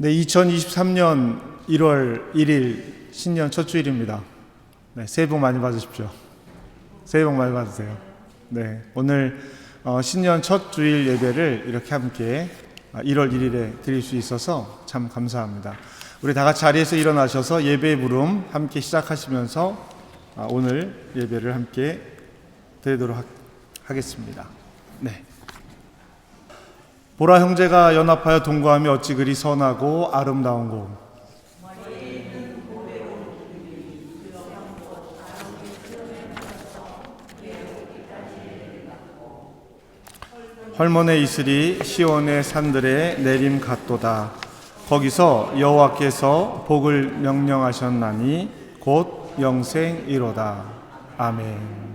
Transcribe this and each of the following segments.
네, 2023년 1월 1일 신년 첫 주일입니다. 네, 새해 복 많이 받으십시오. 새해 복 많이 받으세요. 네, 오늘 신년 첫 주일 예배를 이렇게 함께 1월 1일에 드릴 수 있어서 참 감사합니다. 우리 다 같이 자리에서 일어나셔서 예배의 부름 함께 시작하시면서 오늘 예배를 함께 드리도록 하겠습니다. 네. 보라 형제가 연합하여 동거하며 어찌 그리 선하고 아름다운고. 헐몬의 이슬이 시온의 산들에 내림 같도다. 거기서 여호와께서 복을 명령하셨나니 곧 영생이로다. 아멘.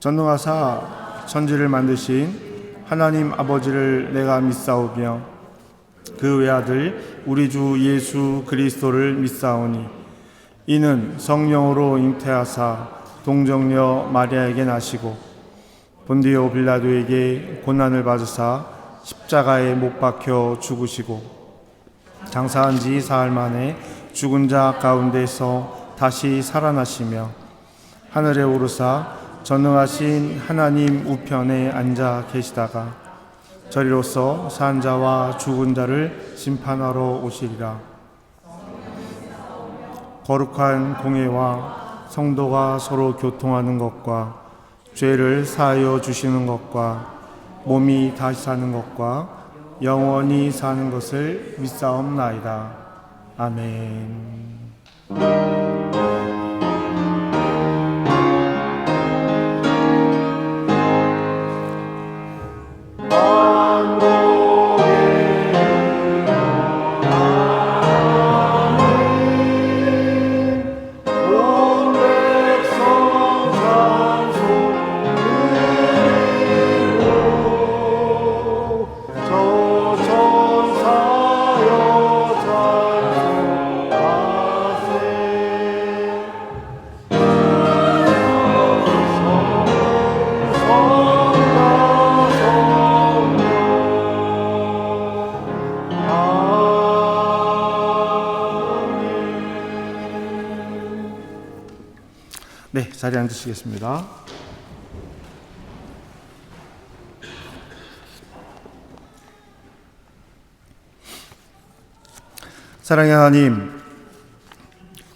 전능하사 천지를 만드신 하나님 아버지를 내가 믿사오며 그 외아들 우리 주 예수 그리스도를 믿사오니 이는 성령으로 잉태하사 동정녀 마리아에게 나시고 본디오 빌라도에게 고난을 받으사 십자가에 못 박혀 죽으시고 장사한 지 사흘 만에 죽은 자 가운데서 다시 살아나시며 하늘에 오르사 전능하신 하나님 우편에 앉아 계시다가 저리로서 산 자와 죽은 자를 심판하러 오시리라. 거룩한 공회와 성도가 서로 교통하는 것과 죄를 사하여 주시는 것과 몸이 다시 사는 것과 영원히 사는 것을 믿사옵나이다. 아멘. 네, 자리에 앉으시겠습니다. 사랑의 하나님,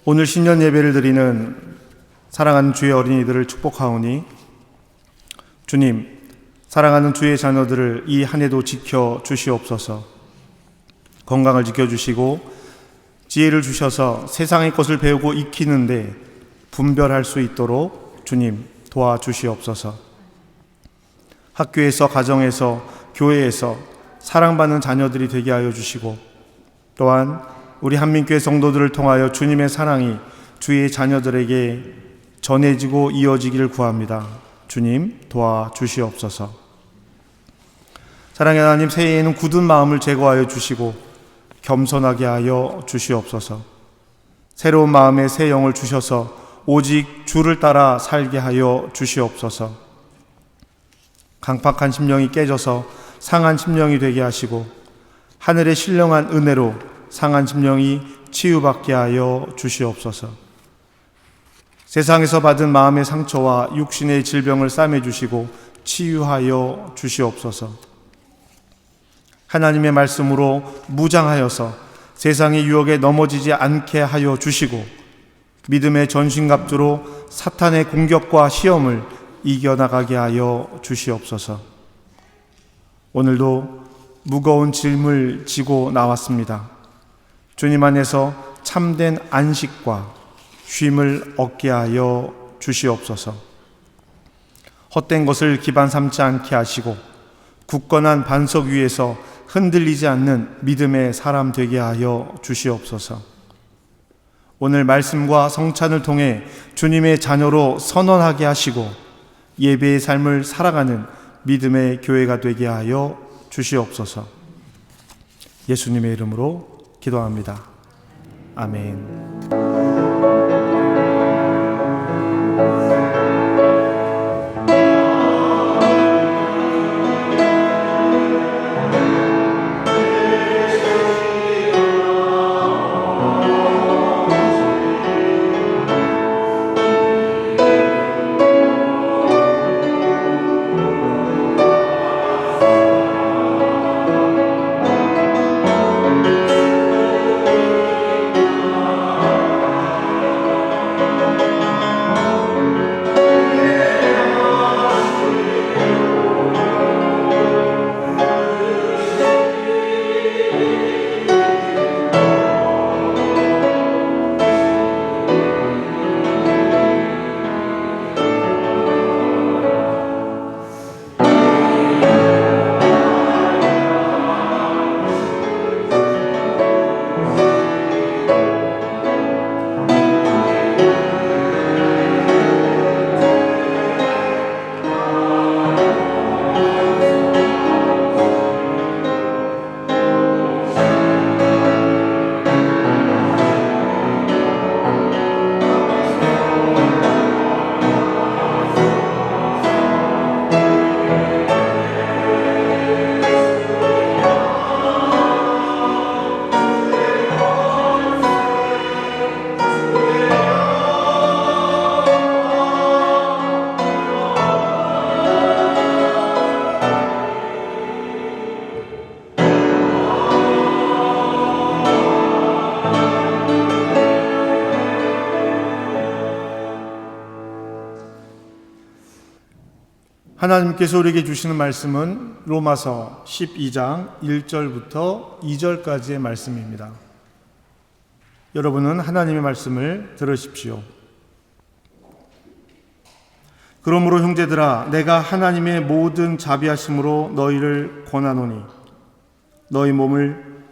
오늘 신년 예배를 드리는 사랑하는 주의 어린이들을 축복하오니 주님, 사랑하는 주의 자녀들을 이 한 해도 지켜 주시옵소서. 건강을 지켜주시고 지혜를 주셔서 세상의 것을 배우고 익히는데 분별할 수 있도록 주님 도와주시옵소서. 학교에서, 가정에서, 교회에서 사랑받는 자녀들이 되게 하여 주시고, 또한 우리 한민교회 성도들을 통하여 주님의 사랑이 주의 자녀들에게 전해지고 이어지기를 구합니다. 주님 도와주시옵소서. 사랑의 하나님, 새해에는 굳은 마음을 제거하여 주시고 겸손하게 하여 주시옵소서. 새로운 마음에 새 영을 주셔서 오직 주를 따라 살게 하여 주시옵소서. 강팍한 심령이 깨져서 상한 심령이 되게 하시고 하늘의 신령한 은혜로 상한 심령이 치유받게 하여 주시옵소서. 세상에서 받은 마음의 상처와 육신의 질병을 싸매주시고 치유하여 주시옵소서. 하나님의 말씀으로 무장하여서 세상의 유혹에 넘어지지 않게 하여 주시고 믿음의 전신갑주로 사탄의 공격과 시험을 이겨나가게 하여 주시옵소서. 오늘도 무거운 짐을 지고 나왔습니다. 주님 안에서 참된 안식과 쉼을 얻게 하여 주시옵소서. 헛된 것을 기반 삼지 않게 하시고 굳건한 반석 위에서 흔들리지 않는 믿음의 사람 되게 하여 주시옵소서. 오늘 말씀과 성찬을 통해 주님의 자녀로 선언하게 하시고 예배의 삶을 살아가는 믿음의 교회가 되게 하여 주시옵소서. 예수님의 이름으로 기도합니다. 아멘. 하나님께서 우리에게 주시는 말씀은 로마서 12장 1절부터 2절까지의 말씀입니다. 여러분은 하나님의 말씀을 들으십시오. 그러므로 형제들아, 내가 하나님의 모든 자비하심으로 너희를 권하노니 너희 몸을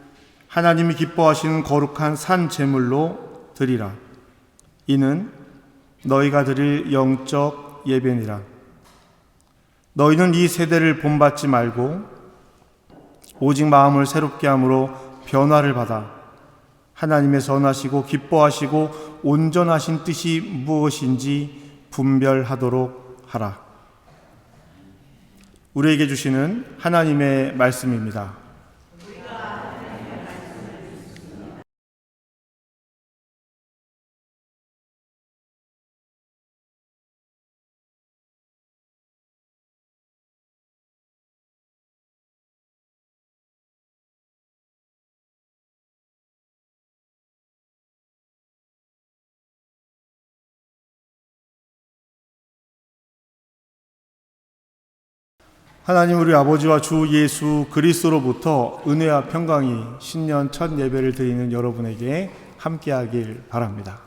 하나님이 기뻐하시는 거룩한 산 제물로 드리라. 이는 너희가 드릴 영적 예배니라. 너희는 이 세대를 본받지 말고 오직 마음을 새롭게 함으로 변화를 받아 하나님의 선하시고 기뻐하시고 온전하신 뜻이 무엇인지 분별하도록 하라. 우리에게 주시는 하나님의 말씀입니다. 하나님 우리 아버지와 주 예수 그리스도로부터 은혜와 평강이 신년 첫 예배를 드리는 여러분에게 함께하길 바랍니다.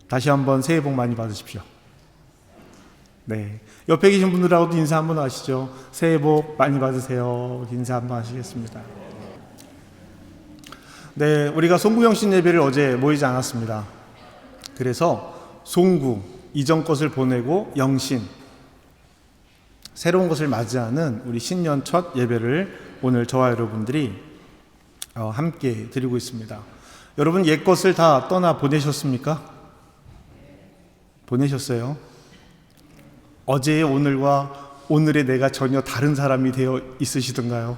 다시 한번 새해 복 많이 받으십시오. 네, 옆에 계신 분들하고도 인사 한번 하시죠. 새해 복 많이 받으세요. 인사 한번 하시겠습니다. 네, 우리가 송구영신 예배를 어제 모이지 않았습니다. 그래서 송구, 이전 것을 보내고 영신, 새로운 것을 맞이하는 우리 신년 첫 예배를 오늘 저와 여러분들이 함께 드리고 있습니다. 여러분 옛 것을 다 떠나 보내셨습니까? 보내셨어요? 어제의 오늘과 오늘의 내가 전혀 다른 사람이 되어 있으시던가요?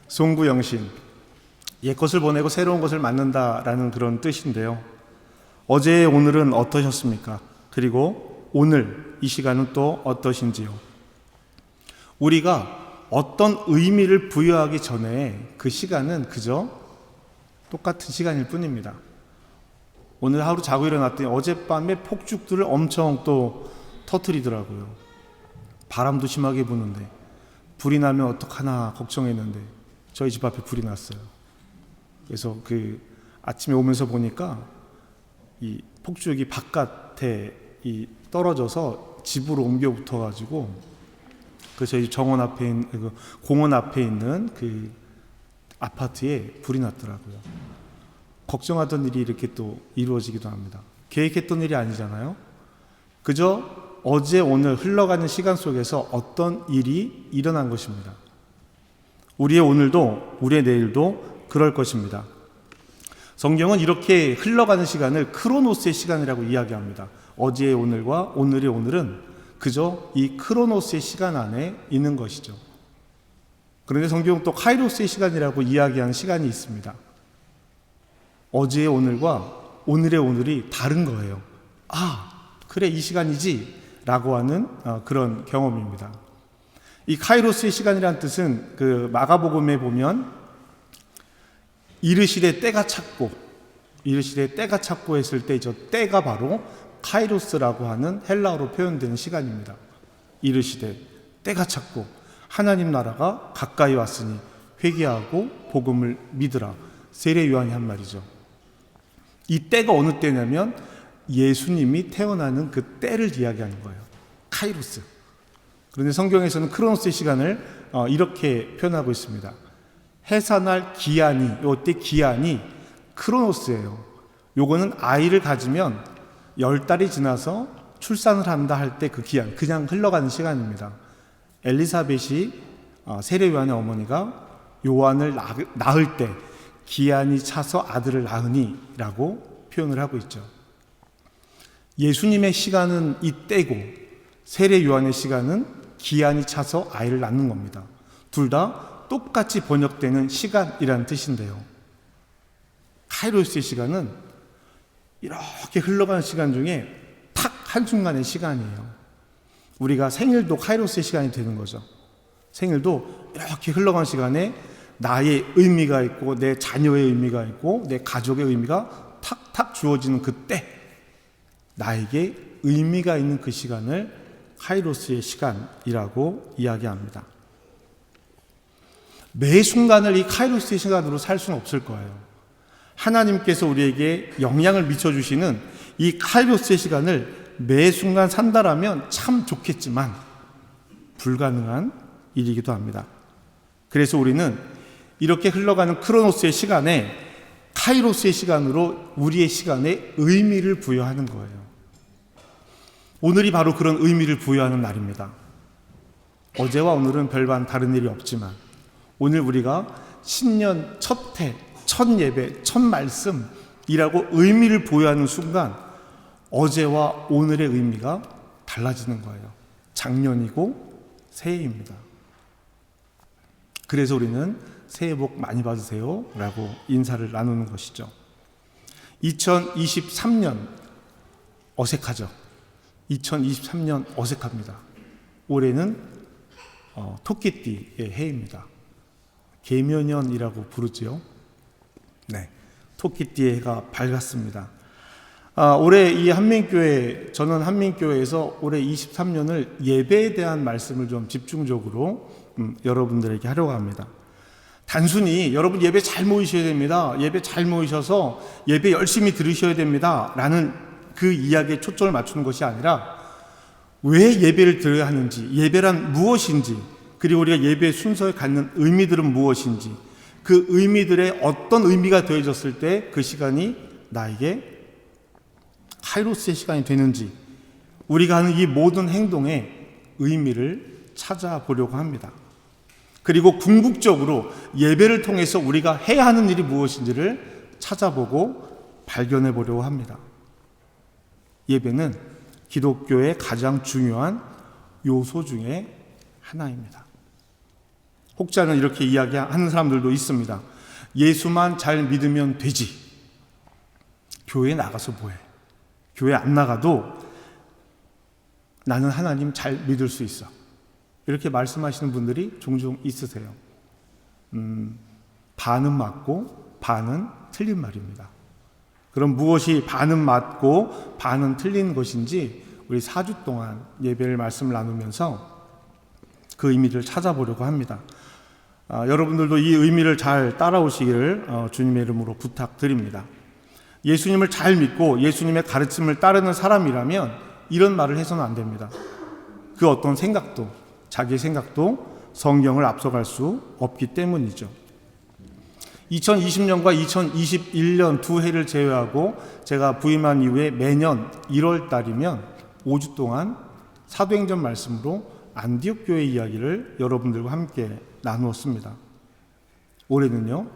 송구영신, 옛 것을 보내고 새로운 것을 맞는다라는 그런 뜻인데요. 어제의 오늘은 어떠셨습니까? 그리고 오늘 이 시간은 또 어떠신지요? 우리가 어떤 의미를 부여하기 전에 그 시간은 그저 똑같은 시간일 뿐입니다. 오늘 하루 자고 일어났더니 어젯밤에 폭죽들을 엄청 또 터뜨리더라고요. 바람도 심하게 부는데 불이 나면 어떡하나 걱정했는데 저희 집 앞에 불이 났어요. 그래서 아침에 오면서 보니까 이 폭죽이 바깥에 떨어져서 집으로 옮겨 붙어가지고 저희 정원 앞에 있는 공원 앞에 있는 그 아파트에 불이 났더라고요. 걱정하던 일이 이렇게 또 이루어지기도 합니다. 계획했던 일이 아니잖아요. 그저 어제 오늘 흘러가는 시간 속에서 어떤 일이 일어난 것입니다. 우리의 오늘도 우리의 내일도 그럴 것입니다. 성경은 이렇게 흘러가는 시간을 크로노스의 시간이라고 이야기합니다. 어제의 오늘과 오늘의 오늘은 그저 이 크로노스의 시간 안에 있는 것이죠. 그런데 성경은 또 카이로스의 시간이라고 이야기하는 시간이 있습니다. 어제의 오늘과 오늘의 오늘이 다른 거예요. 그래 이 시간이지 라고 하는 그런 경험입니다. 이 카이로스의 시간이라는 뜻은 마가복음에 보면 이르시되 때가 찼고 했을 때 저 때가 바로 카이로스라고 하는 헬라어로 표현되는 시간입니다. 이르시되 때가 찼고 하나님 나라가 가까이 왔으니 회개하고 복음을 믿으라. 세례 요한이 한 말이죠. 이 때가 어느 때냐면 예수님이 태어나는 그 때를 이야기하는 거예요. 카이로스. 그런데 성경에서는 크로노스의 시간을 이렇게 표현하고 있습니다. 해산할 기한이, 이때 기한이 크로노스예요. 요거는 아이를 가지면 10달이 지나서 출산을 한다 할 때 그 기한, 그냥 흘러가는 시간입니다. 엘리사벳이 세례 요한의 어머니가 요한을 낳을 때 기한이 차서 아들을 낳으니 라고 표현을 하고 있죠. 예수님의 시간은 이 때고 세례 요한의 시간은 기한이 차서 아이를 낳는 겁니다. 둘 다 똑같이 번역되는 시간이라는 뜻인데요. 카이로스의 시간은 이렇게 흘러가는 시간 중에 탁 한순간의 시간이에요. 우리가 생일도 카이로스의 시간이 되는 거죠. 생일도 이렇게 흘러가는 시간에 나의 의미가 있고 내 자녀의 의미가 있고 내 가족의 의미가 탁탁 주어지는 그때 나에게 의미가 있는 그 시간을 카이로스의 시간이라고 이야기합니다. 매 순간을 이 카이로스의 시간으로 살 수는 없을 거예요. 하나님께서 우리에게 영향을 미쳐주시는 이 카이로스의 시간을 매 순간 산다라면 참 좋겠지만 불가능한 일이기도 합니다. 그래서 우리는 이렇게 흘러가는 크로노스의 시간에 카이로스의 시간으로 우리의 시간에 의미를 부여하는 거예요. 오늘이 바로 그런 의미를 부여하는 날입니다. 어제와 오늘은 별반 다른 일이 없지만 오늘 우리가 신년 첫 해, 첫 예배, 첫 말씀이라고 의미를 부여하는 순간 어제와 오늘의 의미가 달라지는 거예요. 작년이고 새해입니다. 그래서 우리는 새해 복 많이 받으세요 라고 인사를 나누는 것이죠. 2023년 어색하죠. 2023년 어색합니다. 올해는 토끼띠의 해입니다. 계묘년이라고 부르지요. 네, 토끼띠의 해가 밝았습니다. 올해 이 한민교회, 저는 한민교회에서 올해 23년을 예배에 대한 말씀을 좀 집중적으로 여러분들에게 하려고 합니다. 단순히 여러분 예배 잘 모이셔야 됩니다, 예배 잘 모이셔서 예배 열심히 들으셔야 됩니다 라는 그 이야기에 초점을 맞추는 것이 아니라 왜 예배를 드려야 하는지, 예배란 무엇인지, 그리고 우리가 예배 순서에 갖는 의미들은 무엇인지, 그 의미들의 어떤 의미가 더해졌을 때 그 시간이 나에게 카이로스의 시간이 되는지, 우리가 하는 이 모든 행동의 의미를 찾아보려고 합니다. 그리고 궁극적으로 예배를 통해서 우리가 해야 하는 일이 무엇인지를 찾아보고 발견해 보려고 합니다. 예배는 기독교의 가장 중요한 요소 중에 하나입니다. 혹자는 이렇게 이야기하는 사람들도 있습니다. 예수만 잘 믿으면 되지. 교회 나가서 뭐해? 교회 안 나가도 나는 하나님 잘 믿을 수 있어. 이렇게 말씀하시는 분들이 종종 있으세요. 반은 맞고 반은 틀린 말입니다. 그럼 무엇이 반은 맞고 반은 틀린 것인지 우리 4주 동안 예배를 말씀을 나누면서 그 의미를 찾아보려고 합니다. 여러분들도 이 의미를 잘 따라오시기를 주님의 이름으로 부탁드립니다. 예수님을 잘 믿고 예수님의 가르침을 따르는 사람이라면 이런 말을 해서는 안 됩니다. 그 어떤 생각도, 자기의 생각도 성경을 앞서갈 수 없기 때문이죠. 2020년과 2021년 두 해를 제외하고 제가 부임한 이후에 매년 1월 달이면 5주 동안 사도행전 말씀으로 안디옥 교회 이야기를 여러분들과 함께 나누었습니다. 올해는요,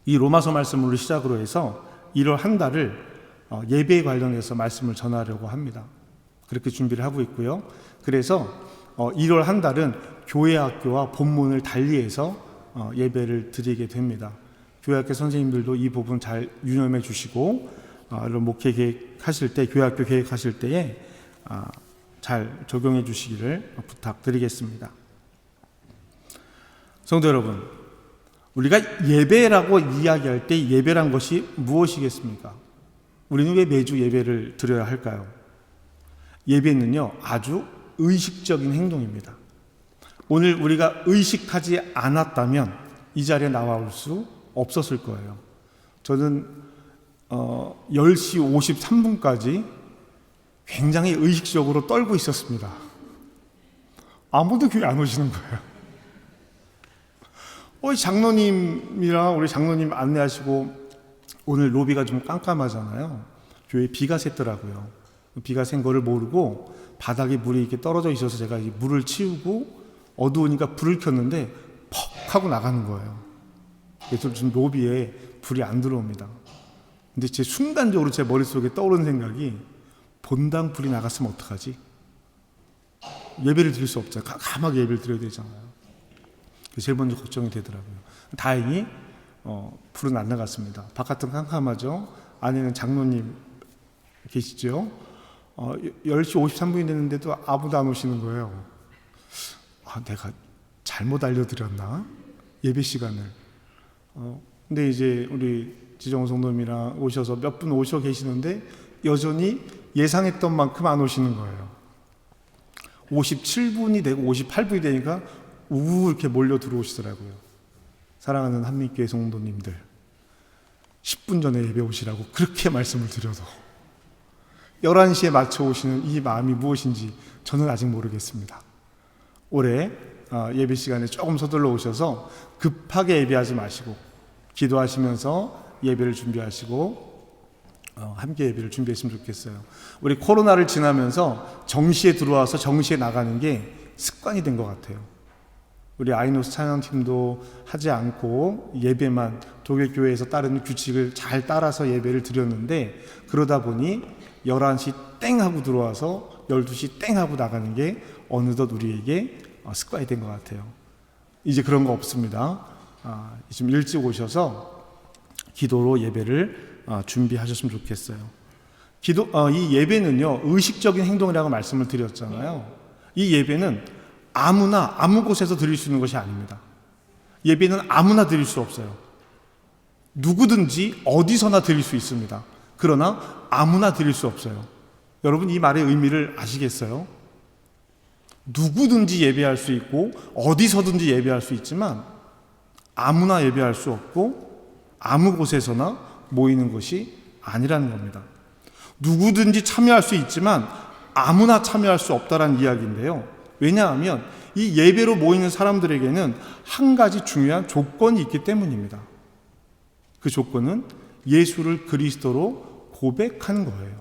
이 로마서 말씀으로 시작으로 해서 1월 한 달을 예배에 관련해서 말씀을 전하려고 합니다. 그렇게 준비를 하고 있고요. 그래서 1월 한 달은 교회 학교와 본문을 달리해서 예배를 드리게 됩니다. 교회학교 선생님들도 이 부분 잘 유념해 주시고 이런 목회 계획하실 때, 교회학교 계획하실 때에 잘 적용해 주시기를 부탁드리겠습니다. 성도 여러분, 우리가 예배라고 이야기할 때 예배란 것이 무엇이겠습니까? 우리는 왜 매주 예배를 드려야 할까요? 예배는요, 아주 의식적인 행동입니다. 오늘 우리가 의식하지 않았다면 이 자리에 나올 수 없었을 거예요. 저는 10시 53분까지 굉장히 의식적으로 떨고 있었습니다. 아무도 교회 안 오시는 거예요. 장로님이랑 우리 장로님 안내하시고 오늘 로비가 좀 깜깜하잖아요. 교회에 비가 샜더라고요. 비가 샌 거를 모르고 바닥에 물이 이렇게 떨어져 있어서 제가 이 물을 치우고 어두우니까 불을 켰는데 퍽 하고 나가는 거예요. 그래서 지금 로비에 불이 안 들어옵니다. 근데 순간적으로 제 머릿속에 떠오르는 생각이, 본당 불이 나갔으면 어떡하지? 예배를 드릴 수 없잖아요. 감하게 예배를 드려야 되잖아요. 제일 먼저 걱정이 되더라고요. 다행히 불은 안 나갔습니다. 바깥은 깜깜하죠. 안에는 장로님 계시죠. 10시 53분이 됐는데도 아무도 안 오시는 거예요. 내가 잘못 알려드렸나? 예배 시간을. 근데 이제 우리 지정호 성도님이랑 오셔서 몇 분 오셔 계시는데 여전히 예상했던 만큼 안 오시는 거예요. 57분이 되고 58분이 되니까 이렇게 몰려 들어오시더라고요. 사랑하는 한민교회 성도님들, 10분 전에 예배 오시라고 그렇게 말씀을 드려도 11시에 맞춰 오시는 이 마음이 무엇인지 저는 아직 모르겠습니다. 올해 예배 시간에 조금 서둘러 오셔서 급하게 예배하지 마시고 기도하시면서 예배를 준비하시고 함께 예배를 준비했으면 좋겠어요. 우리 코로나를 지나면서 정시에 들어와서 정시에 나가는 게 습관이 된 것 같아요. 우리 아이노스 찬양팀도 하지 않고 예배만 독일교회에서 따르는 규칙을 잘 따라서 예배를 드렸는데, 그러다 보니 11시 땡 하고 들어와서 12시 땡 하고 나가는 게 어느덧 우리에게 습관이 된 것 같아요. 이제 그런 거 없습니다. 좀 일찍 오셔서 기도로 예배를 준비하셨으면 좋겠어요. 이 예배는요, 의식적인 행동이라고 말씀을 드렸잖아요. 이 예배는 아무나 아무 곳에서 드릴 수 있는 것이 아닙니다. 예배는 아무나 드릴 수 없어요. 누구든지 어디서나 드릴 수 있습니다. 그러나 아무나 드릴 수 없어요. 여러분, 이 말의 의미를 아시겠어요? 누구든지 예배할 수 있고 어디서든지 예배할 수 있지만 아무나 예배할 수 없고 아무 곳에서나 모이는 것이 아니라는 겁니다. 누구든지 참여할 수 있지만 아무나 참여할 수 없다는 이야기인데요. 왜냐하면 이 예배로 모이는 사람들에게는 한 가지 중요한 조건이 있기 때문입니다. 그 조건은 예수를 그리스도로 고백하는 거예요.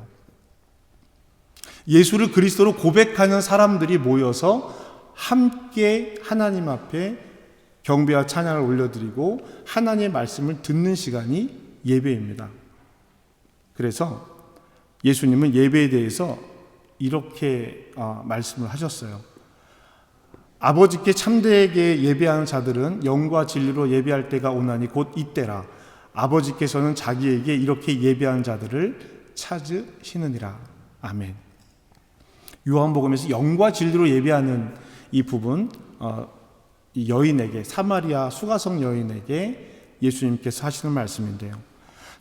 예수를 그리스도로 고백하는 사람들이 모여서 함께 하나님 앞에 경배와 찬양을 올려드리고 하나님의 말씀을 듣는 시간이 예배입니다. 그래서 예수님은 예배에 대해서 이렇게 말씀을 하셨어요. 아버지께 참되게 예배하는 자들은 영과 진리로 예배할 때가 오나니 곧 이때라. 아버지께서는 자기에게 이렇게 예배하는 자들을 찾으시느니라. 아멘. 요한복음에서 영과 진리로 예배하는 이 부분, 이 여인에게, 사마리아 수가성 여인에게 예수님께서 하시는 말씀인데요.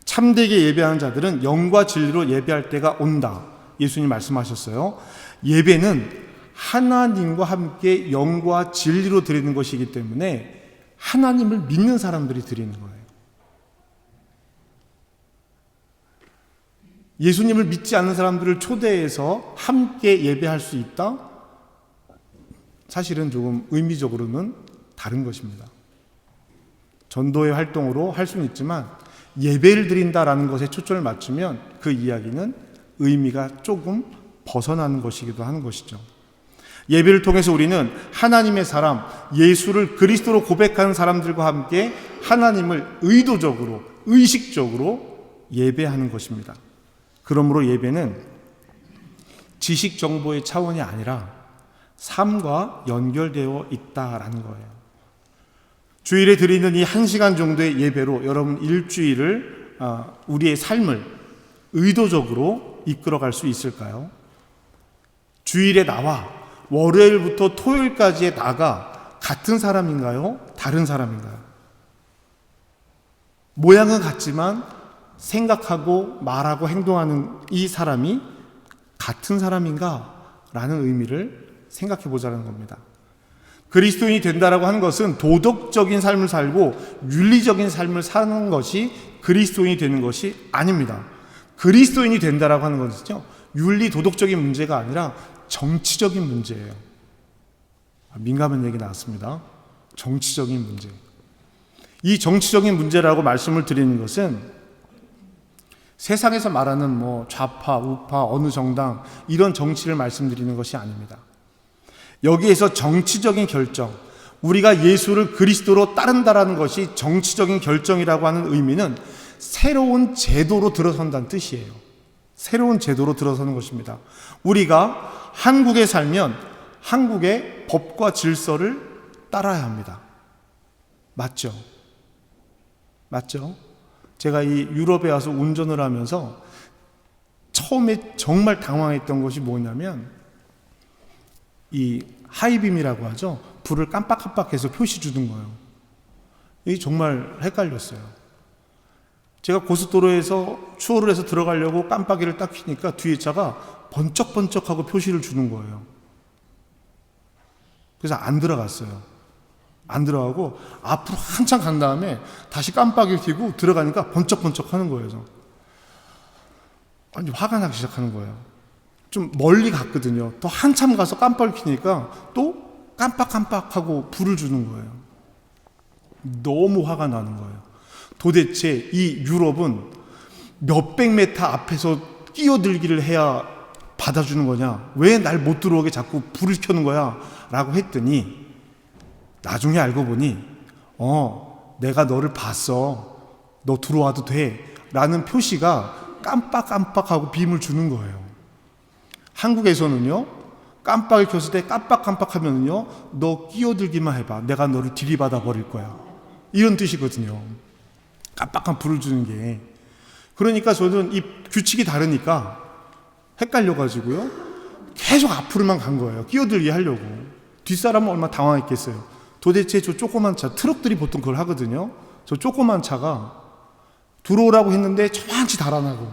참되게 예배하는 자들은 영과 진리로 예배할 때가 온다. 예수님 말씀하셨어요. 예배는 하나님과 함께 영과 진리로 드리는 것이기 때문에 하나님을 믿는 사람들이 드리는 거예요. 예수님을 믿지 않는 사람들을 초대해서 함께 예배할 수 있다? 사실은 조금 의미적으로는 다른 것입니다. 전도의 활동으로 할 수는 있지만 예배를 드린다라는 것에 초점을 맞추면 그 이야기는 의미가 조금 벗어나는 것이기도 하는 것이죠. 예배를 통해서 우리는 하나님의 사람, 예수를 그리스도로 고백하는 사람들과 함께 하나님을 의도적으로, 의식적으로 예배하는 것입니다. 그러므로 예배는 지식 정보의 차원이 아니라 삶과 연결되어 있다라는 거예요. 주일에 드리는 이 1시간 정도의 예배로 여러분 일주일을 우리의 삶을 의도적으로 이끌어갈 수 있을까요? 주일에 나와 월요일부터 토요일까지의 나가 같은 사람인가요? 다른 사람인가요? 모양은 같지만 생각하고 말하고 행동하는 이 사람이 같은 사람인가? 라는 의미를 생각해 보자는 겁니다. 그리스도인이 된다라고 하는 것은 도덕적인 삶을 살고 윤리적인 삶을 사는 것이 그리스도인이 되는 것이 아닙니다. 그리스도인이 된다라고 하는 것은요, 윤리 도덕적인 문제가 아니라 정치적인 문제예요. 민감한 얘기 나왔습니다. 정치적인 문제. 이 정치적인 문제라고 말씀을 드리는 것은 세상에서 말하는 좌파, 우파, 어느 정당 이런 정치를 말씀드리는 것이 아닙니다. 여기에서 정치적인 결정, 우리가 예수를 그리스도로 따른다라는 것이 정치적인 결정이라고 하는 의미는 새로운 제도로 들어선다는 뜻이에요. 새로운 제도로 들어서는 것입니다. 우리가 한국에 살면 한국의 법과 질서를 따라야 합니다. 맞죠? 맞죠? 제가 이 유럽에 와서 운전을 하면서 처음에 정말 당황했던 것이 뭐냐면 이 하이빔이라고 하죠. 불을 깜빡깜빡해서 표시 주는 거예요. 이게 정말 헷갈렸어요. 제가 고속도로에서 추월을 해서 들어가려고 깜빡이를 딱 켜니까 뒤에 차가 번쩍번쩍하고 표시를 주는 거예요. 그래서 안 들어갔어요. 안 들어가고 앞으로 한참 간 다음에 다시 깜빡이를 켜고 들어가니까 번쩍번쩍 하는 거예요. 완전 화가 나기 시작하는 거예요. 좀 멀리 갔거든요. 또 한참 가서 깜빡을 켜니까 또 깜빡깜빡하고 불을 주는 거예요. 너무 화가 나는 거예요. 도대체 이 유럽은 몇백 메타 앞에서 끼어들기를 해야 받아주는 거냐? 왜 날 못 들어오게 자꾸 불을 켜는 거야? 라고 했더니 나중에 알고 보니 내가 너를 봤어. 너 들어와도 돼. 라는 표시가 깜빡깜빡하고 빔을 주는 거예요. 한국에서는요, 깜빡을 켰을 때 깜빡깜빡하면요, 너 끼어들기만 해봐. 내가 너를 들이받아 버릴 거야. 이런 뜻이거든요. 깜빡한 불을 주는 게. 그러니까 저는 이 규칙이 다르니까 헷갈려가지고요, 계속 앞으로만 간 거예요. 끼어들게 하려고. 뒷사람은 얼마나 당황했겠어요. 도대체 저 조그만 차, 트럭들이 보통 그걸 하거든요. 저 조그만 차가 들어오라고 했는데 저만치 달아나고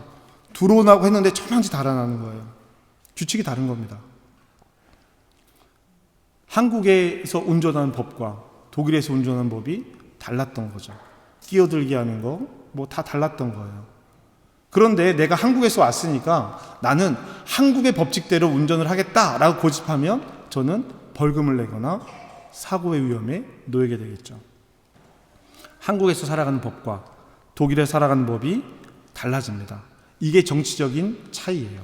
들어오라고 했는데 저만치 달아나는 거예요. 규칙이 다른 겁니다. 한국에서 운전하는 법과 독일에서 운전하는 법이 달랐던 거죠. 끼어들게 하는 거 뭐 다 달랐던 거예요. 그런데 내가 한국에서 왔으니까 나는 한국의 법칙대로 운전을 하겠다라고 고집하면 저는 벌금을 내거나 사고의 위험에 놓이게 되겠죠. 한국에서 살아가는 법과 독일에서 살아가는 법이 달라집니다. 이게 정치적인 차이예요.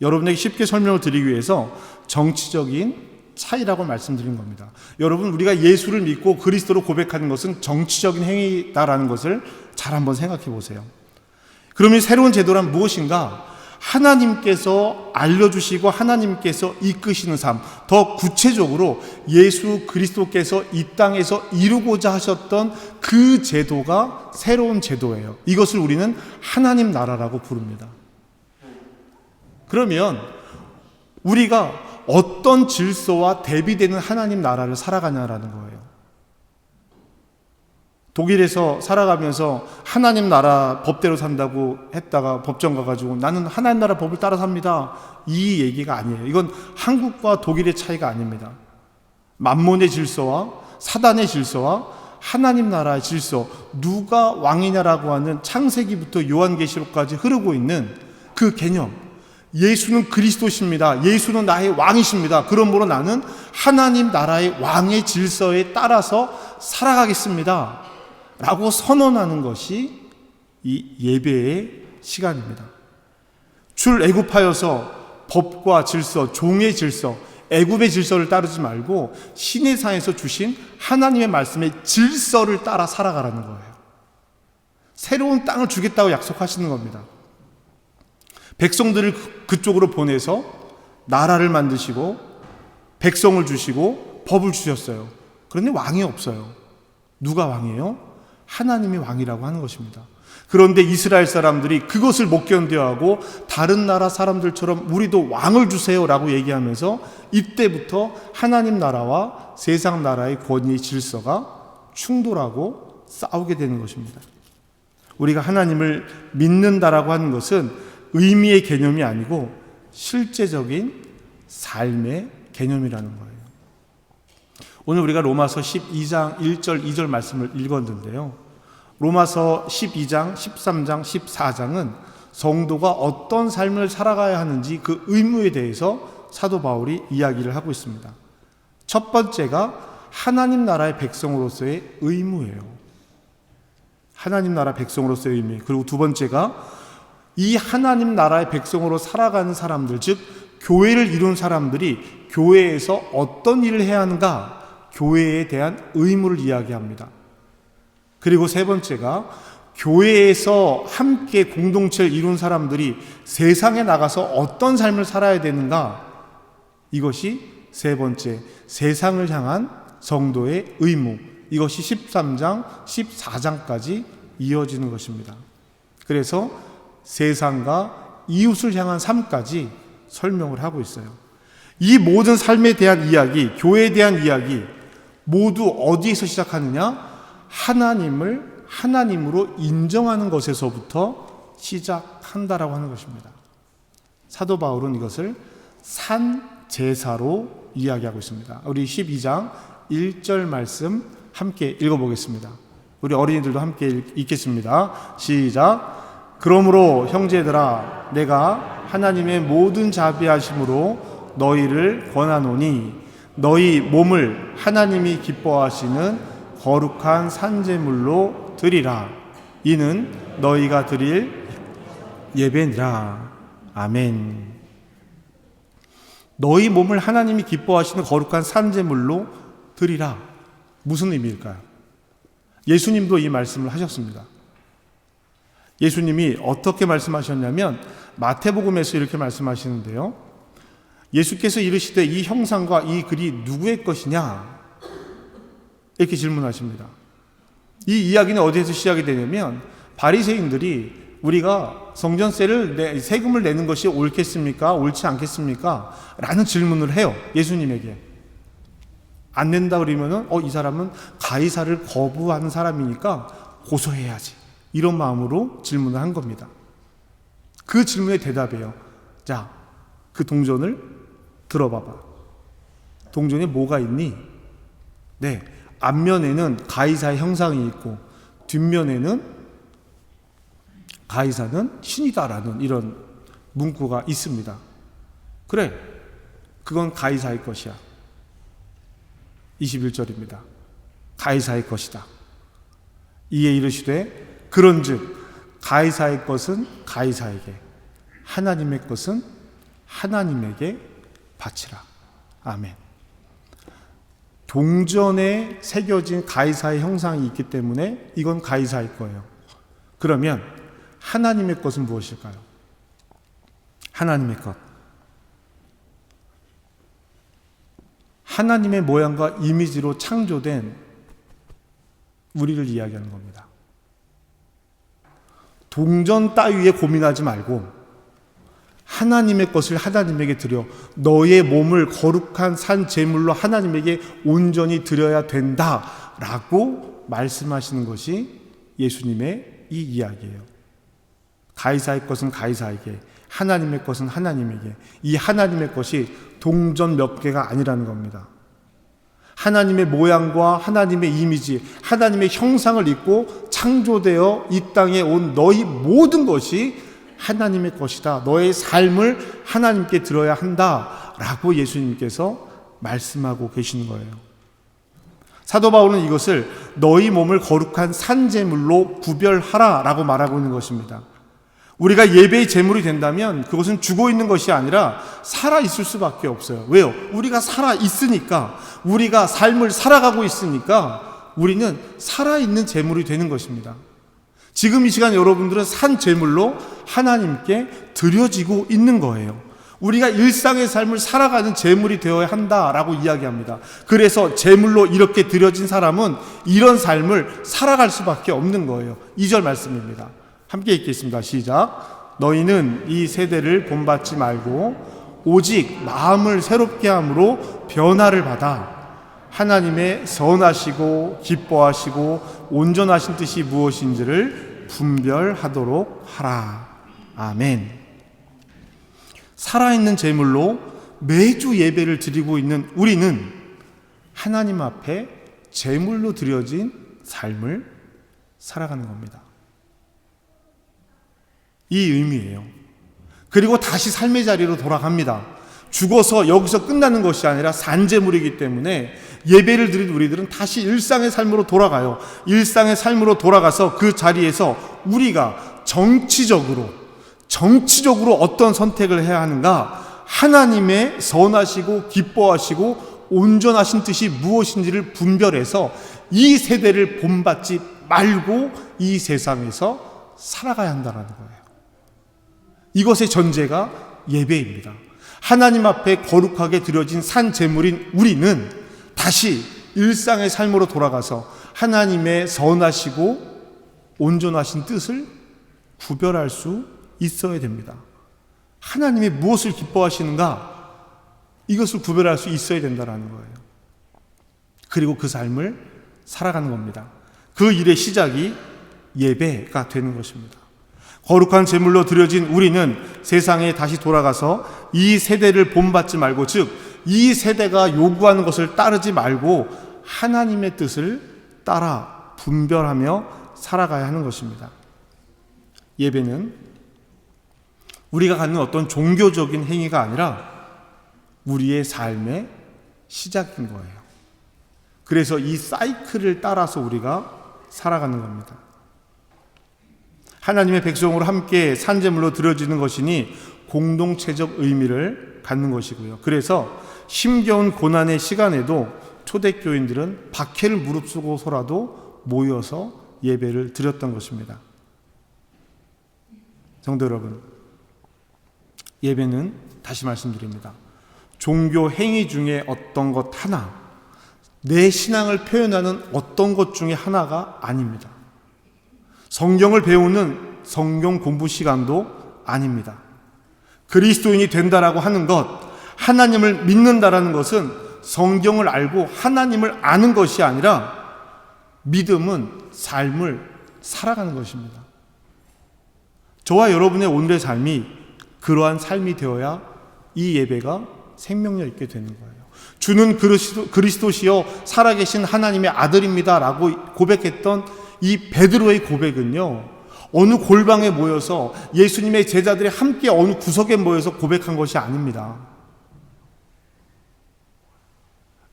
여러분에게 쉽게 설명을 드리기 위해서 정치적인 차이라고 말씀드린 겁니다. 여러분, 우리가 예수를 믿고 그리스도로 고백하는 것은 정치적인 행위다라는 것을 잘 한번 생각해 보세요. 그러면 새로운 제도란 무엇인가? 하나님께서 알려주시고 하나님께서 이끄시는 삶, 더 구체적으로 예수 그리스도께서 이 땅에서 이루고자 하셨던 그 제도가 새로운 제도예요. 이것을 우리는 하나님 나라라고 부릅니다. 그러면 우리가 어떤 질서와 대비되는 하나님 나라를 살아가냐라는 거예요. 독일에서 살아가면서 하나님 나라 법대로 산다고 했다가 법정 가가지고 나는 하나님 나라 법을 따라 삽니다, 이 얘기가 아니에요. 이건 한국과 독일의 차이가 아닙니다. 만몬의 질서와 사단의 질서와 하나님 나라의 질서, 누가 왕이냐라고 하는 창세기부터 요한계시록까지 흐르고 있는 그 개념, 예수는 그리스도십니다, 예수는 나의 왕이십니다, 그러므로 나는 하나님 나라의 왕의 질서에 따라서 살아가겠습니다 라고 선언하는 것이 이 예배의 시간입니다. 출애굽하여서 법과 질서, 종의 질서, 애굽의 질서를 따르지 말고 시내산에서 주신 하나님의 말씀의 질서를 따라 살아가라는 거예요. 새로운 땅을 주겠다고 약속하시는 겁니다. 백성들을 그쪽으로 보내서 나라를 만드시고 백성을 주시고 법을 주셨어요. 그런데 왕이 없어요. 누가 왕이에요? 하나님이 왕이라고 하는 것입니다. 그런데 이스라엘 사람들이 그것을 못 견뎌하고 다른 나라 사람들처럼 우리도 왕을 주세요라고 얘기하면서 이때부터 하나님 나라와 세상 나라의 권위의 질서가 충돌하고 싸우게 되는 것입니다. 우리가 하나님을 믿는다라고 하는 것은 의미의 개념이 아니고 실제적인 삶의 개념이라는 거예요. 오늘 우리가 로마서 12장 1절 2절 말씀을 읽었는데요. 로마서 12장, 13장, 14장은 성도가 어떤 삶을 살아가야 하는지 그 의무에 대해서 사도 바울이 이야기를 하고 있습니다. 첫 번째가 하나님 나라의 백성으로서의 의무예요. 하나님 나라 백성으로서의 의무. 그리고 두 번째가 이 하나님 나라의 백성으로 살아가는 사람들, 즉 교회를 이룬 사람들이 교회에서 어떤 일을 해야 하는가, 교회에 대한 의무를 이야기합니다. 그리고 세 번째가 교회에서 함께 공동체를 이룬 사람들이 세상에 나가서 어떤 삶을 살아야 되는가, 이것이 세 번째, 세상을 향한 성도의 의무, 이것이 13장, 14장까지 이어지는 것입니다. 그래서 세상과 이웃을 향한 삶까지 설명을 하고 있어요. 이 모든 삶에 대한 이야기, 교회에 대한 이야기 모두 어디에서 시작하느냐? 하나님을 하나님으로 인정하는 것에서부터 시작한다라고 하는 것입니다. 사도 바울은 이것을 산제사로 이야기하고 있습니다. 우리 12장 1절 말씀 함께 읽어보겠습니다. 우리 어린이들도 함께 읽겠습니다. 시작. 그러므로 형제들아, 내가 하나님의 모든 자비하심으로 너희를 권하노니 너희 몸을 하나님이 기뻐하시는 거룩한 산제물로 드리라. 이는 너희가 드릴 예배니라. 아멘. 너희 몸을 하나님이 기뻐하시는 거룩한 산제물로 드리라. 무슨 의미일까요? 예수님도 이 말씀을 하셨습니다. 예수님이 어떻게 말씀하셨냐면 마태복음에서 이렇게 말씀하시는데요. 예수께서 이르시되 이 형상과 이 글이 누구의 것이냐? 이렇게 질문하십니다. 이 이야기는 어디에서 시작이 되냐면 바리새인들이 우리가 성전세를 세금을 내는 것이 옳겠습니까? 옳지 않겠습니까? 라는 질문을 해요. 예수님에게. 안 낸다 그러면은 이 사람은 가이사를 거부하는 사람이니까 고소해야지. 이런 마음으로 질문을 한 겁니다. 그 질문에 대답해요. 자, 그 동전을 들어봐봐. 동전에 뭐가 있니? 네, 앞면에는 가이사의 형상이 있고 뒷면에는 가이사는 신이다라는 이런 문구가 있습니다. 그래, 그건 가이사의 것이야. 21절입니다. 가이사의 것이다. 이에 이르시되 그런즉 가이사의 것은 가이사에게, 하나님의 것은 하나님에게 바치라. 아멘. 동전에 새겨진 가이사의 형상이 있기 때문에 이건 가이사의 거예요. 그러면 하나님의 것은 무엇일까요? 하나님의 것. 하나님의 모양과 이미지로 창조된 우리를 이야기하는 겁니다. 동전 따위에 고민하지 말고 하나님의 것을 하나님에게 드려 너의 몸을 거룩한 산 제물로 하나님에게 온전히 드려야 된다라고 말씀하시는 것이 예수님의 이 이야기예요. 가이사의 것은 가이사에게, 하나님의 것은 하나님에게. 이 하나님의 것이 동전 몇 개가 아니라는 겁니다. 하나님의 모양과 하나님의 이미지, 하나님의 형상을 입고 창조되어 이 땅에 온 너희 모든 것이 하나님의 것이다. 너의 삶을 하나님께 들어야 한다라고 예수님께서 말씀하고 계시는 거예요. 사도 바울은 이것을 너희 몸을 거룩한 산제물로 구별하라라고 말하고 있는 것입니다. 우리가 예배의 제물이 된다면 그것은 죽어 있는 것이 아니라 살아 있을 수밖에 없어요. 왜요? 우리가 살아 있으니까, 우리가 삶을 살아가고 있으니까 우리는 살아있는 제물이 되는 것입니다. 지금 이 시간 여러분들은 산 제물로 하나님께 드려지고 있는 거예요. 우리가 일상의 삶을 살아가는 제물이 되어야 한다라고 이야기합니다. 그래서 제물로 이렇게 드려진 사람은 이런 삶을 살아갈 수밖에 없는 거예요. 2절 말씀입니다. 함께 읽겠습니다. 시작. 너희는 이 세대를 본받지 말고 오직 마음을 새롭게 함으로 변화를 받아 하나님의 선하시고 기뻐하시고 온전하신 뜻이 무엇인지를 분별하도록 하라. 아멘. 살아있는 제물로 매주 예배를 드리고 있는 우리는 하나님 앞에 제물로 드려진 삶을 살아가는 겁니다. 이 의미예요. 그리고 다시 삶의 자리로 돌아갑니다. 죽어서 여기서 끝나는 것이 아니라 산제물이기 때문에 예배를 드린 우리들은 다시 일상의 삶으로 돌아가요. 일상의 삶으로 돌아가서 그 자리에서 우리가 정치적으로 어떤 선택을 해야 하는가? 하나님의 선하시고 기뻐하시고 온전하신 뜻이 무엇인지를 분별해서 이 세대를 본받지 말고 이 세상에서 살아가야 한다는 거예요. 이것의 전제가 예배입니다. 하나님 앞에 거룩하게 드려진 산 제물인 우리는 다시 일상의 삶으로 돌아가서 하나님의 선하시고 온전하신 뜻을 구별할 수 있어야 됩니다. 하나님이 무엇을 기뻐하시는가? 이것을 구별할 수 있어야 된다는 거예요. 그리고 그 삶을 살아가는 겁니다. 그 일의 시작이 예배가 되는 것입니다. 거룩한 제물로 드려진 우리는 세상에 다시 돌아가서 이 세대를 본받지 말고, 즉 이 세대가 요구하는 것을 따르지 말고 하나님의 뜻을 따라 분별하며 살아가야 하는 것입니다. 예배는 우리가 갖는 어떤 종교적인 행위가 아니라 우리의 삶의 시작인 거예요. 그래서 이 사이클을 따라서 우리가 살아가는 겁니다. 하나님의 백성으로 함께 산제물로 드려지는 것이니 공동체적 의미를 갖는 것이고요. 그래서 힘겨운 고난의 시간에도 초대교인들은 박해를 무릅쓰고서라도 모여서 예배를 드렸던 것입니다. 성도 여러분, 예배는 다시 말씀드립니다. 종교 행위 중에 어떤 것 하나, 내 신앙을 표현하는 어떤 것 중에 하나가 아닙니다. 성경을 배우는 성경 공부 시간도 아닙니다. 그리스도인이 된다라고 하는 것, 하나님을 믿는다라는 것은 성경을 알고 하나님을 아는 것이 아니라 믿음은 삶을 살아가는 것입니다. 저와 여러분의 오늘의 삶이 그러한 삶이 되어야 이 예배가 생명력 있게 되는 거예요. 주는 그리스도시요 살아계신 하나님의 아들입니다 라고 고백했던 이 베드로의 고백은요, 어느 골방에 모여서 예수님의 제자들이 함께 어느 구석에 모여서 고백한 것이 아닙니다.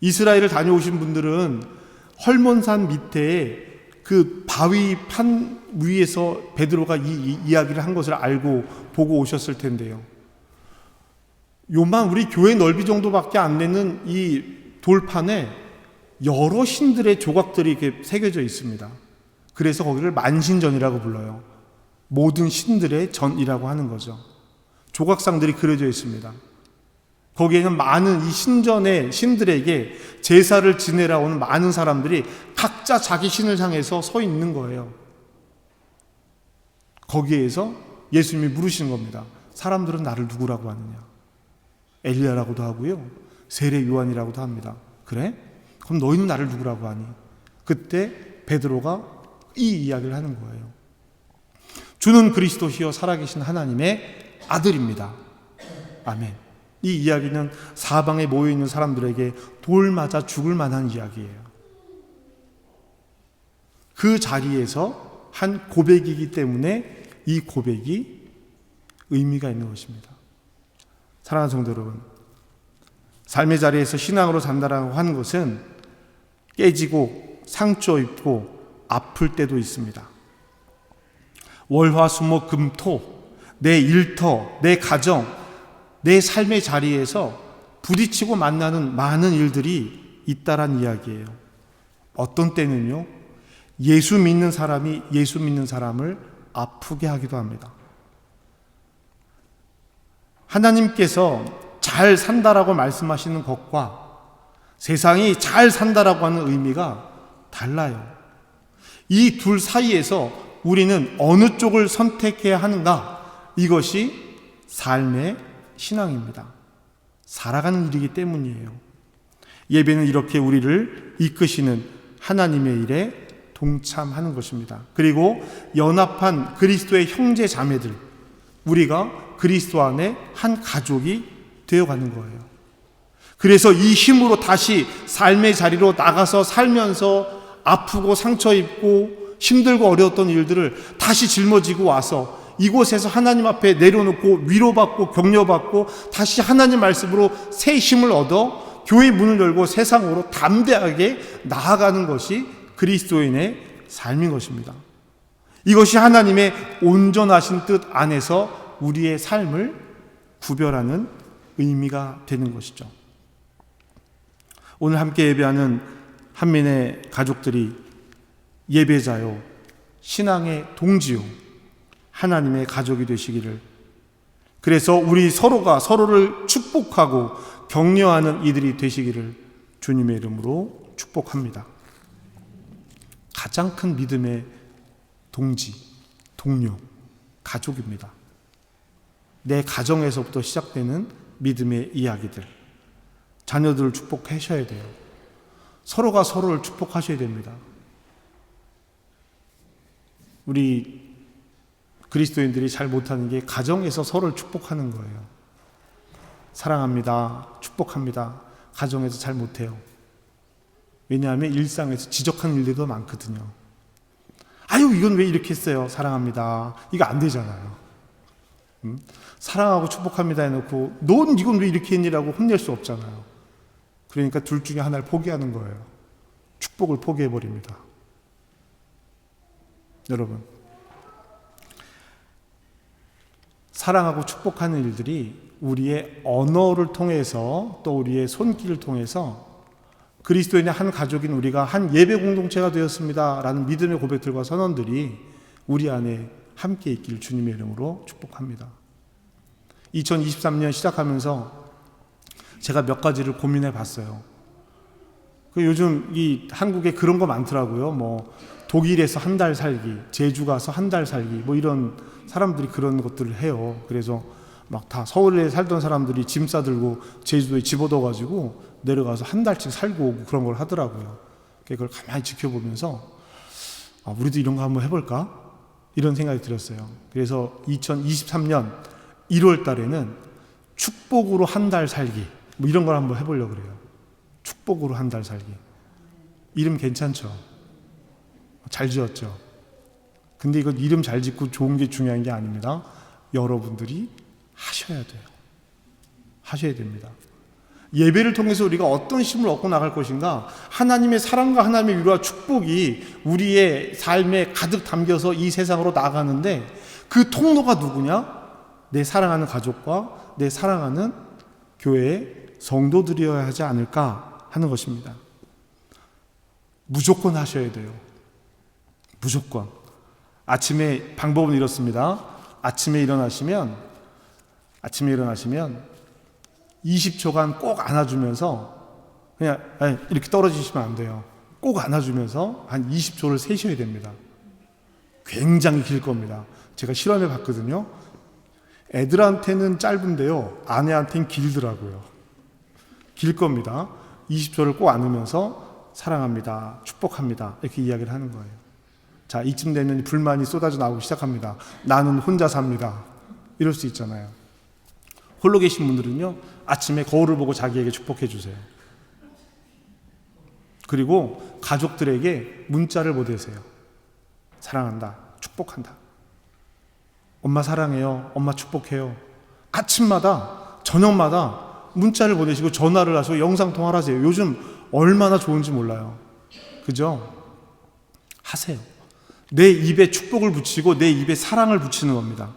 이스라엘을 다녀오신 분들은 헐몬산 밑에 그 바위 판 위에서 베드로가 이 이야기를 한 것을 알고 보고 오셨을 텐데요. 요만 우리 교회 넓이 정도밖에 안 되는 이 돌판에 여러 신들의 조각들이 이렇게 새겨져 있습니다. 그래서 거기를 만신전이라고 불러요. 모든 신들의 전이라고 하는 거죠. 조각상들이 그려져 있습니다. 거기에는 많은 이 신전의 신들에게 제사를 지내라 오는 많은 사람들이 각자 자기 신을 향해서 서 있는 거예요. 거기에서 예수님이 물으시는 겁니다. 사람들은 나를 누구라고 하느냐? 엘리야라고도 하고요, 세례 요한이라고도 합니다. 그래? 그럼 너희는 나를 누구라고 하니? 그때 베드로가 이 이야기를 하는 거예요. 주는 그리스도시요 살아계신 하나님의 아들입니다. 아멘. 이 이야기는 사방에 모여있는 사람들에게 돌 맞아 죽을 만한 이야기예요. 그 자리에서 한 고백이기 때문에 이 고백이 의미가 있는 것입니다. 사랑하는 성도 여러분, 삶의 자리에서 신앙으로 산다라고 하는 것은 깨지고 상처 입고 아플 때도 있습니다. 월화수목금토 내 일터, 내 가정, 내 삶의 자리에서 부딪히고 만나는 많은 일들이 있다란 이야기예요. 어떤 때는요, 예수 믿는 사람이 예수 믿는 사람을 아프게 하기도 합니다. 하나님께서 잘 산다라고 말씀하시는 것과 세상이 잘 산다라고 하는 의미가 달라요. 이 둘 사이에서 우리는 어느 쪽을 선택해야 하는가? 이것이 삶의 신앙입니다. 살아가는 일이기 때문이에요. 예배는 이렇게 우리를 이끄시는 하나님의 일에 동참하는 것입니다. 그리고 연합한 그리스도의 형제 자매들, 우리가 그리스도 안에 한 가족이 되어가는 거예요. 그래서 이 힘으로 다시 삶의 자리로 나가서 살면서 아프고 상처 입고 힘들고 어려웠던 일들을 다시 짊어지고 와서 이곳에서 하나님 앞에 내려놓고 위로받고 격려받고 다시 하나님 말씀으로 새 힘을 얻어 교회 문을 열고 세상으로 담대하게 나아가는 것이 그리스도인의 삶인 것입니다. 이것이 하나님의 온전하신 뜻 안에서 우리의 삶을 구별하는 의미가 되는 것이죠. 오늘 함께 예배하는 한민의 가족들이 예배자요, 신앙의 동지요, 하나님의 가족이 되시기를, 그래서 우리 서로가 서로를 축복하고 격려하는 이들이 되시기를 주님의 이름으로 축복합니다. 가장 큰 믿음의 동지, 동료, 가족입니다. 내 가정에서부터 시작되는 믿음의 이야기들, 자녀들을 축복하셔야 돼요. 서로가 서로를 축복하셔야 됩니다. 우리 그리스도인들이 잘 못하는 게 가정에서 서로를 축복하는 거예요. 사랑합니다, 축복합니다. 가정에서 잘 못해요. 왜냐하면 일상에서 지적하는 일들도 많거든요. 아유, 이건 왜 이렇게 했어요? 사랑합니다. 이거 안 되잖아요. 사랑하고 축복합니다 해놓고 넌 이건 왜 이렇게 했니라고 혼낼 수 없잖아요. 그러니까 둘 중에 하나를 포기하는 거예요. 축복을 포기해버립니다. 여러분, 사랑하고 축복하는 일들이 우리의 언어를 통해서 또 우리의 손길을 통해서 그리스도인의 한 가족인 우리가 한 예배 공동체가 되었습니다 라는 믿음의 고백들과 선언들이 우리 안에 함께 있기를 주님의 이름으로 축복합니다. 2023년 시작하면서 제가 몇 가지를 고민해 봤어요. 요즘 이 한국에 그런 거 많더라고요. 뭐 독일에서 한 달 살기, 제주 가서 한 달 살기, 뭐 이런 사람들이 그런 것들을 해요. 그래서 막 다 서울에 살던 사람들이 짐 싸들고 제주도에 집어넣어가지고 내려가서 한 달씩 살고 오고 그런 걸 하더라고요. 그걸 가만히 지켜보면서 우리도 이런 거 한번 해볼까? 이런 생각이 들었어요. 그래서 2023년 1월 달에는 축복으로 한 달 살기 뭐 이런 걸 한번 해보려고 그래요. 축복으로 한 달 살기. 이름 괜찮죠? 잘 지었죠? 근데 이거 이름 잘 짓고 좋은 게 중요한 게 아닙니다. 여러분들이 하셔야 돼요. 하셔야 됩니다. 예배를 통해서 우리가 어떤 힘을 얻고 나갈 것인가, 하나님의 사랑과 하나님의 위로와 축복이 우리의 삶에 가득 담겨서 이 세상으로 나가는데 그 통로가 누구냐? 내 사랑하는 가족과 내 사랑하는 교회의 성도들이어야 하지 않을까 하는 것입니다. 무조건 하셔야 돼요. 무조건. 아침에 방법은 이렇습니다. 아침에 일어나시면 20초간 꼭 안아주면서 그냥 이렇게 떨어지시면 안 돼요. 꼭 안아주면서 한 20초를 세셔야 됩니다. 굉장히 길 겁니다. 제가 실험해 봤거든요. 애들한테는 짧은데요, 아내한테는 길더라고요. 길 겁니다. 20초를 꼭 안으면서 사랑합니다, 축복합니다, 이렇게 이야기를 하는 거예요. 자, 이쯤 되면 불만이 쏟아져 나오기 시작합니다. 나는 혼자 삽니다, 이럴 수 있잖아요. 홀로 계신 분들은요, 아침에 거울을 보고 자기에게 축복해 주세요. 그리고 가족들에게 문자를 보내세요. 사랑한다, 축복한다, 엄마 사랑해요, 엄마 축복해요. 아침마다 저녁마다 문자를 보내시고 전화를 하시고 영상통화를 하세요. 요즘 얼마나 좋은지 몰라요. 그죠? 하세요. 내 입에 축복을 붙이고 내 입에 사랑을 붙이는 겁니다.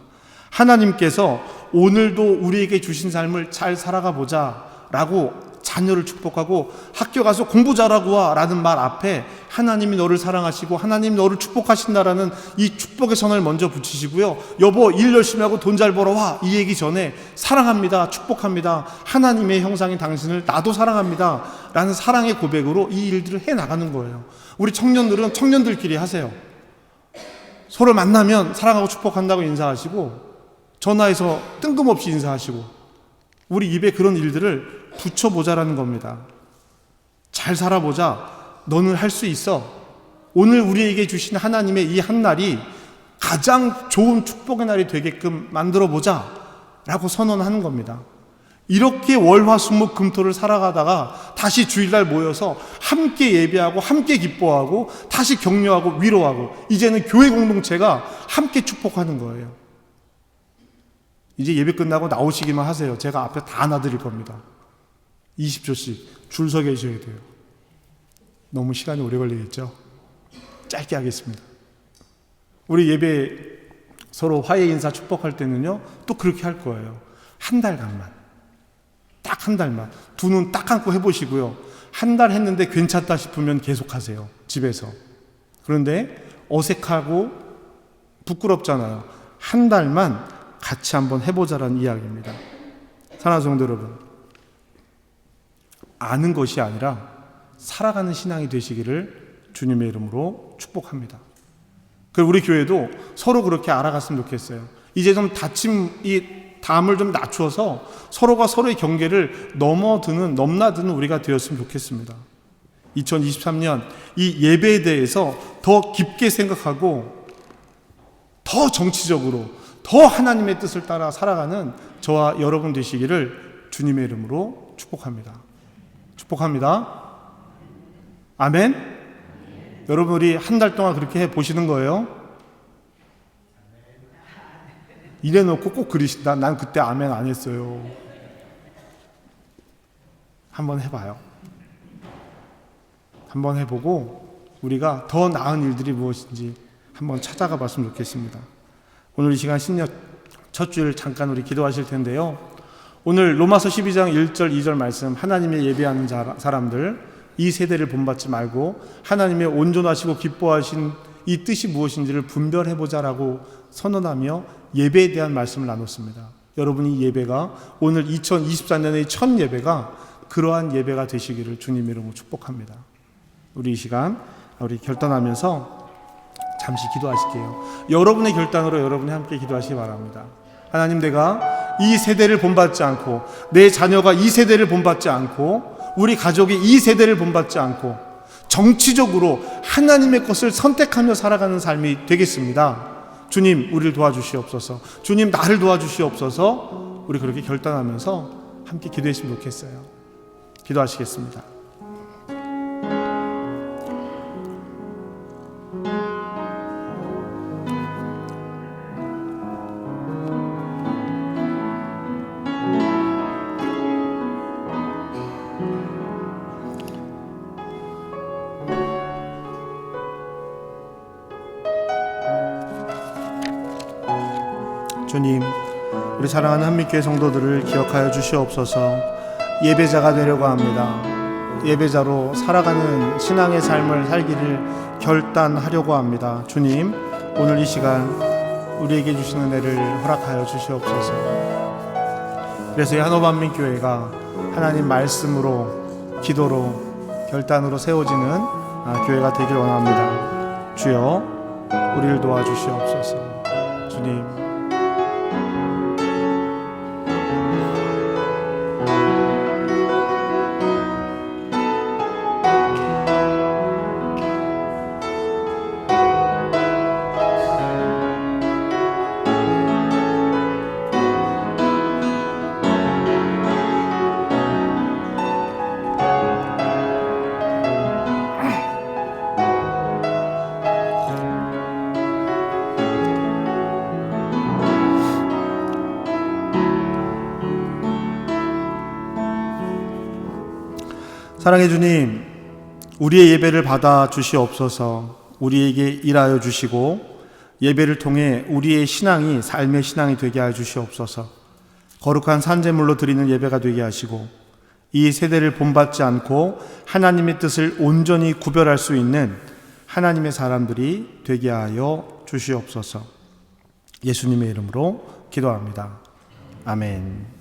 하나님께서 오늘도 우리에게 주신 삶을 잘 살아가 보자 라고 자녀를 축복하고 학교 가서 공부 잘하고 와 라는 말 앞에 하나님이 너를 사랑하시고 하나님이 너를 축복하신다라는 이 축복의 선을 먼저 붙이시고요. 여보, 일 열심히 하고 돈 잘 벌어와, 이 얘기 전에 사랑합니다, 축복합니다, 하나님의 형상인 당신을 나도 사랑합니다 라는 사랑의 고백으로 이 일들을 해나가는 거예요. 우리 청년들은 청년들끼리 하세요. 서로 만나면 사랑하고 축복한다고 인사하시고, 전화해서 뜬금없이 인사하시고, 우리 입에 그런 일들을 붙여보자라는 겁니다. 잘 살아보자. 너는 할 수 있어. 오늘 우리에게 주신 하나님의 이 한 날이 가장 좋은 축복의 날이 되게끔 만들어보자 라고 선언하는 겁니다. 이렇게 월화수목금토를 살아가다가 다시 주일날 모여서 함께 예배하고 함께 기뻐하고 다시 격려하고 위로하고, 이제는 교회 공동체가 함께 축복하는 거예요. 이제 예배 끝나고 나오시기만 하세요. 제가 앞에 다 안아드릴 겁니다. 20초씩 줄 서 계셔야 돼요. 너무 시간이 오래 걸리겠죠? 짧게 하겠습니다. 우리 예배 서로 화해 인사 축복할 때는요, 또 그렇게 할 거예요. 한 달간만, 딱 한 달만 두 눈 딱 감고 해보시고요. 한 달 했는데 괜찮다 싶으면 계속하세요, 집에서. 그런데 어색하고 부끄럽잖아요. 한 달만 같이 한번 해보자라는 이야기입니다. 사랑하는 성도 여러분, 아는 것이 아니라 살아가는 신앙이 되시기를 주님의 이름으로 축복합니다. 그리고 우리 교회도 서로 그렇게 알아갔으면 좋겠어요. 이제 좀 이 담을 좀 낮춰서 서로가 서로의 경계를 넘나드는 우리가 되었으면 좋겠습니다. 2023년 이 예배에 대해서 더 깊게 생각하고 더 정치적으로 더 하나님의 뜻을 따라 살아가는 저와 여러분 되시기를 주님의 이름으로 축복합니다. 축복합니다. 아멘. 여러분, 우리 한 달 동안 그렇게 해보시는 거예요. 이래놓고 꼭 그러신다. 난 그때 아멘 안 했어요. 한번 해봐요. 한번 해보고 우리가 더 나은 일들이 무엇인지 한번 찾아가 봤으면 좋겠습니다. 오늘 이 시간 신년 첫 주일 잠깐 우리 기도하실 텐데요. 오늘 로마서 12장 1절 2절 말씀, 하나님의 예배하는 사람들, 이 세대를 본받지 말고 하나님의 온전하시고 기뻐하신 이 뜻이 무엇인지를 분별해보자라고 선언하며 예배에 대한 말씀을 나눴습니다. 여러분이 예배가 오늘 2024년의 첫 예배가 그러한 예배가 되시기를 주님의 이름으로 축복합니다. 우리 이 시간 우리 결단하면서 잠시 기도하실게요. 여러분의 결단으로 여러분이 함께 기도하시기 바랍니다. 하나님, 내가 이 세대를 본받지 않고, 내 자녀가 이 세대를 본받지 않고, 우리 가족이 이 세대를 본받지 않고 정치적으로 하나님의 것을 선택하며 살아가는 삶이 되겠습니다. 주님 우리를 도와주시옵소서. 주님 나를 도와주시옵소서. 우리 그렇게 결단하면서 함께 기도했으면 좋겠어요. 기도하시겠습니다. 주님, 우리 사랑하는 한민교회 성도들을 기억하여 주시옵소서. 예배자가 되려고 합니다. 예배자로 살아가는 신앙의 삶을 살기를 결단하려고 합니다. 주님, 오늘 이 시간 우리에게 주시는 은혜를 허락하여 주시옵소서. 그래서 이 한옥한민교회가 하나님 말씀으로, 기도로, 결단으로 세워지는 교회가 되길 원합니다. 주여, 우리를 도와주시옵소서. 주님, 사랑해 주님, 우리의 예배를 받아 주시옵소서. 우리에게 일하여 주시고 예배를 통해 우리의 신앙이 삶의 신앙이 되게 하여 주시옵소서. 거룩한 산제물로 드리는 예배가 되게 하시고 이 세대를 본받지 않고 하나님의 뜻을 온전히 구별할 수 있는 하나님의 사람들이 되게 하여 주시옵소서. 예수님의 이름으로 기도합니다. 아멘.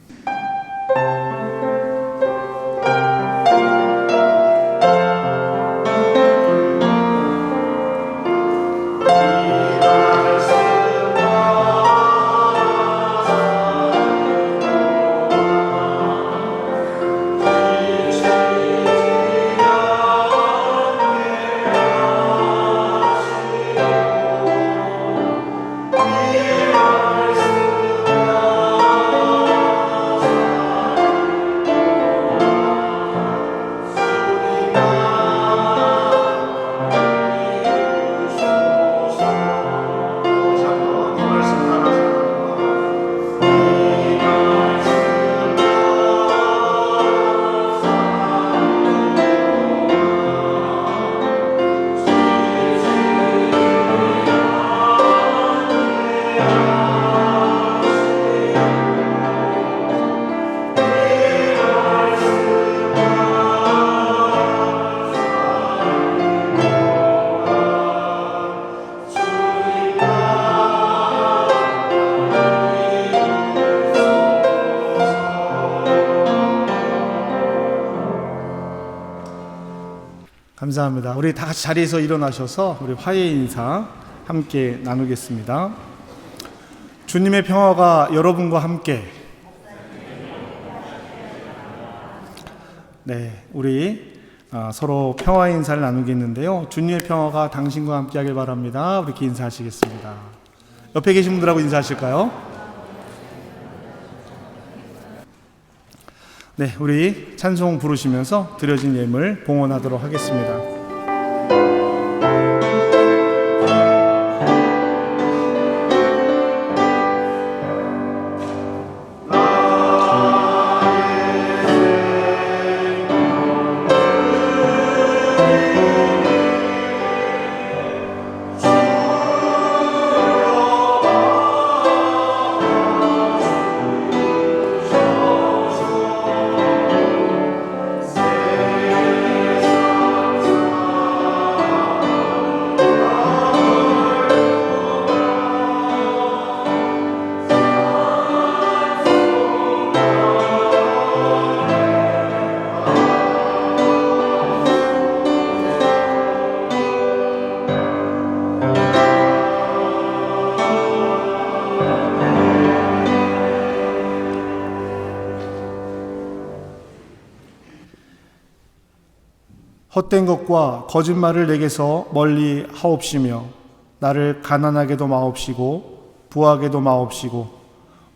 감사합니다. 우리 다 같이 자리에서 일어나셔서 우리 화해 인사 함께 나누겠습니다. 주님의 평화가 여러분과 함께. 네, 우리 서로 평화 인사를 나누겠는데요. 주님의 평화가 당신과 함께 하길 바랍니다. 우리 이렇게 인사하시겠습니다. 옆에 계신 분들하고 인사하실까요? 네, 우리 찬송 부르시면서 드려진 예물 봉헌하도록 하겠습니다. 헛된 것과 거짓말을 내게서 멀리 하옵시며 나를 가난하게도 마옵시고 부하게도 마옵시고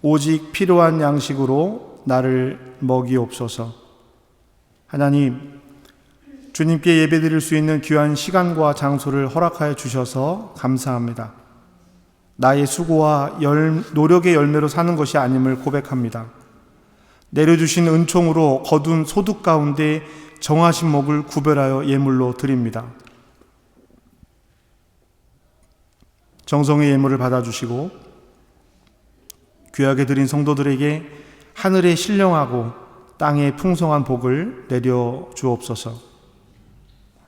오직 필요한 양식으로 나를 먹이옵소서. 하나님, 주님께 예배드릴 수 있는 귀한 시간과 장소를 허락하여 주셔서 감사합니다. 나의 수고와 노력의 열매로 사는 것이 아님을 고백합니다. 내려주신 은총으로 거둔 소득 가운데 정하신 몫을 구별하여 예물로 드립니다. 정성의 예물을 받아주시고 귀하게 드린 성도들에게 하늘의 신령하고 땅의 풍성한 복을 내려 주옵소서.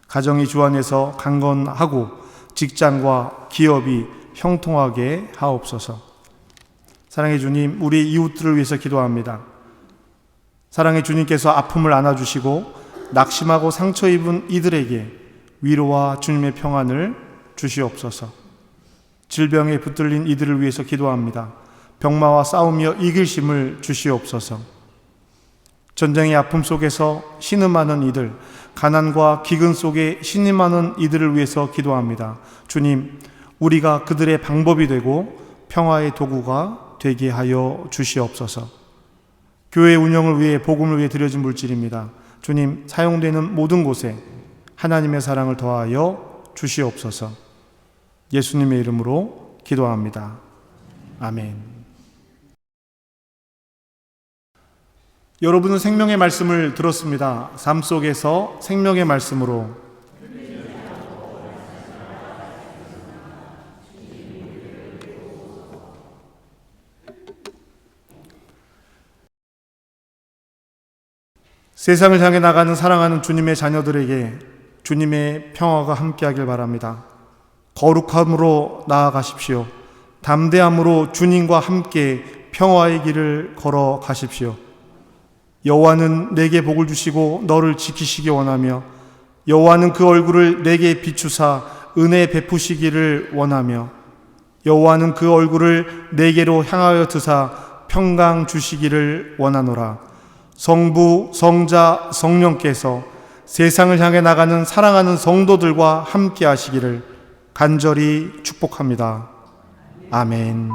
가정이 주 안에서 강건하고 직장과 기업이 형통하게 하옵소서. 사랑의 주님, 우리 이웃들을 위해서 기도합니다. 사랑의 주님께서 아픔을 안아주시고 낙심하고 상처 입은 이들에게 위로와 주님의 평안을 주시옵소서. 질병에 붙들린 이들을 위해서 기도합니다. 병마와 싸우며 이길 힘을 주시옵소서. 전쟁의 아픔 속에서 신음하는 이들, 가난과 기근 속에 신음하는 이들을 위해서 기도합니다. 주님, 우리가 그들의 방법이 되고 평화의 도구가 되게 하여 주시옵소서. 교회 운영을 위해 복음을 위해 드려진 물질입니다. 주님, 사용되는 모든 곳에 하나님의 사랑을 더하여 주시옵소서. 예수님의 이름으로 기도합니다. 아멘. 여러분은 생명의 말씀을 들었습니다. 삶 속에서 생명의 말씀으로 세상을 향해 나가는 사랑하는 주님의 자녀들에게 주님의 평화가 함께하길 바랍니다. 거룩함으로 나아가십시오. 담대함으로 주님과 함께 평화의 길을 걸어가십시오. 여호와는 내게 복을 주시고 너를 지키시기 원하며 여호와는 그 얼굴을 내게 비추사 은혜 베푸시기를 원하며 여호와는 그 얼굴을 내게로 향하여 드사 평강 주시기를 원하노라. 성부, 성자, 성령께서 세상을 향해 나가는 사랑하는 성도들과 함께 하시기를 간절히 축복합니다. 아멘.